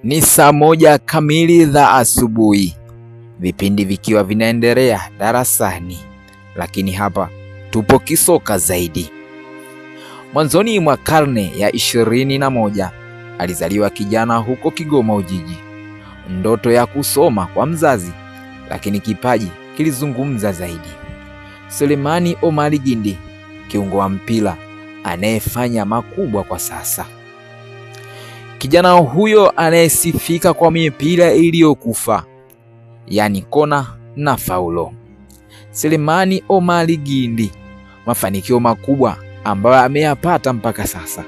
Ni saa 1 kamili za asubuhi, vipindi vikiwa vinaendelea darasani, lakini hapa tupo kisoka zaidi. Mwanzoni mwa karne ya 21 alizaliwa kijana huko Kigoma Ujiji. Ndoto ya kusoma kwa mzazi, lakini kipaji kilizungumza zaidi. Selemani Omari Gindi, kiungo wa mpira anayefanya makubwa kwa sasa. Kijana huyo anayesifika kwa mipira iliyokufa, yani kona na faulo. Selemani Omari Gindi, mafanikio makubwa ambayo ameyapata mpaka sasa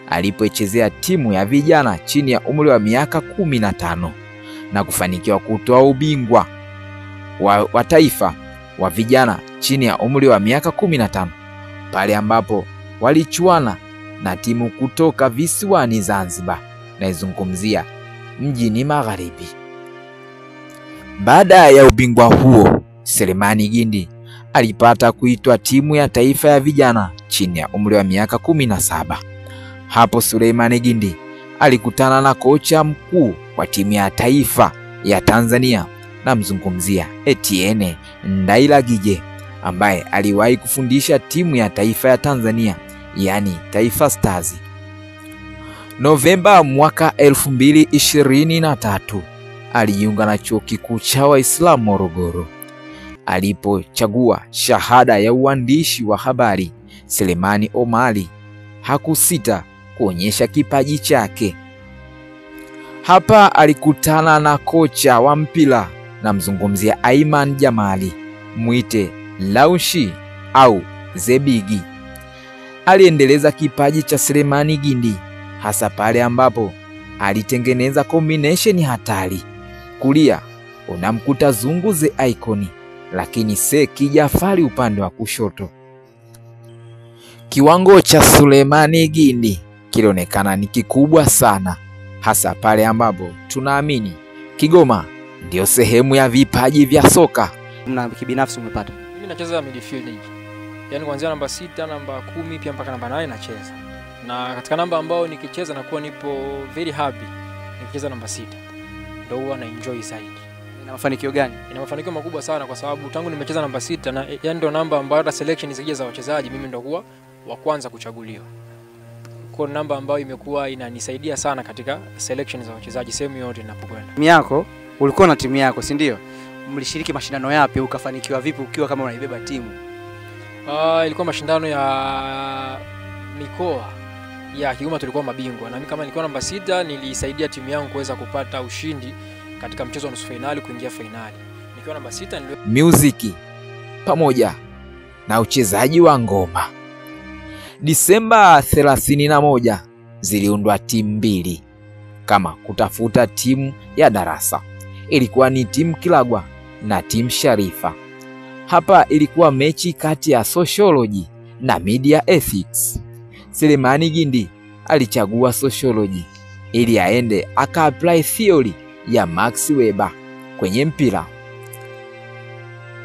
alipochezea timu ya vijana chini ya umri wa miaka 15 na kufanikiwa kutoa ubingwa wa taifa wa vijana chini ya umri wa miaka 15 pale ambapo walichuana na timu kutoka visiwani Zanzibar, naizungumzia Mjini Magharibi. Baada ya ubingwa huo, Selemani Gindi alipata kuitwa timu ya taifa ya vijana chini ya umri wa miaka 17. Hapo Selemani Gindi alikutana na kocha mkuu wa timu ya taifa ya Tanzania, na mzungumzia Etienne Ndailagije, ambaye aliwahi kufundisha timu ya taifa ya Tanzania, yani Taifa Stars. Novemba mwaka 2023 alijiunga na chuo kikuu cha Waislamu Morogoro. Alipochagua shahada ya uandishi wa habari, Selemani Omari hakusita kuonyesha kipaji chake. Hapa alikutana na kocha wa mpira, na mzungumzia Aiman Jamali, mwite Laushi au Zebigi. Aliendeleza kipaji cha Selemani Gindi, hasa pale ambapo alitengeneza combination hatari. Kulia unamkuta Zungu The Icon, lakini Seki Jafari upande wa kushoto. Kiwango cha Selemani Gindi kilionekana ni kikubwa sana, hasa pale ambapo tunaamini Kigoma ndio sehemu ya vipaji vya soka. Na kibinafsi umepata? Mimi nacheza midfield hivi. Yaani kuanzia namba 6, namba 10 pia mpaka namba 8 nacheza. Na katika namba ambao nikicheza nakuwa nipo very happy. Nikicheza namba 6. Ndio huwa na enjoy zaidi. Ina mafanikio gani? Ina mafanikio makubwa sana kwa sababu tangu nimecheza namba 6 na yani ndio namba ambayo hata selection zikija za wachezaji mimi ndio huwa wa kwanza kuchaguliwa. Kwa namba ambayo imekuwa inanisaidia sana katika selection za wachezaji sehemu yote ninapokwenda. Timu yako, ulikuwa na timu yako, si ndio? Mlishiriki mashindano yapi, ukafanikiwa vipi ukiwa kama unaibeba timu? Ilikuwa mashindano ya mikoa ya Kigoma, tulikuwa mabingwa, na mimi kama nilikuwa namba 6 nilisaidia timu yangu kuweza kupata ushindi katika mchezo wa nusu finali kuingia finali. Nikiwa namba 6 muziki pamoja na uchezaji wa ngoma. Disemba 31 ziliundwa timu mbili kama kutafuta timu ya darasa. Ilikuwa ni timu Kilagwa na timu Sharifa. Hapa ilikuwa mechi kati ya sociology na media ethics. Selemani Gindi alichagua sociology ili aende aka-apply theory ya Max Weber kwenye mpira.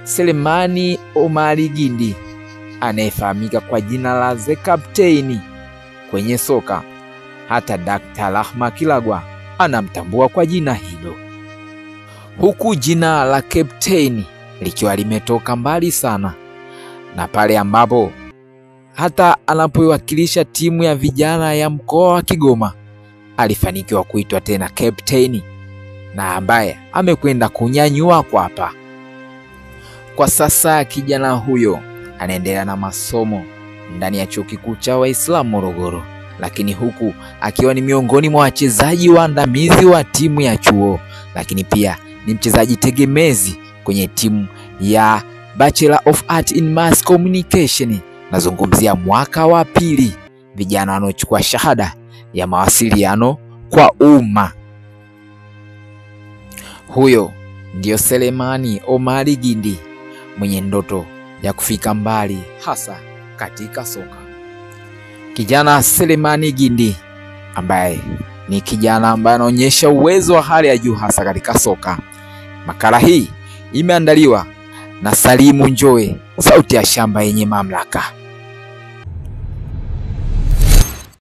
Selemani Omari Gindi, anayefahamika kwa jina la The Captain kwenye soka, hata Dr. Rahma Kilagwa anamtambua kwa jina hilo, huku jina la Captain likiwa limetoka mbali sana, na pale ambapo hata anapoiwakilisha timu ya vijana ya mkoa wa Kigoma alifanikiwa kuitwa tena Captain, na ambaye amekwenda kunyanyua kwa hapa. Kwa sasa kijana huyo anaendelea na masomo ndani ya chuo kikuu cha Waislamu Morogoro, lakini huku akiwa ni miongoni mwa wachezaji waandamizi wa timu ya chuo, lakini pia ni mchezaji tegemezi kwenye timu ya Bachelor of Art in Mass Communication. Nazungumzia mwaka wa 2 vijana wanaochukua shahada ya mawasiliano kwa umma. Huyo ndio Selemani Omari Gindi, mwenye ndoto ya kufika mbali hasa katika soka. Kijana Selemani Gindi ambaye ni kijana ambaye anaonyesha uwezo wa hali ya juu hasa katika soka. Makala hii imeandaliwa na Salimu Njoe, sauti ya shamba yenye mamlaka.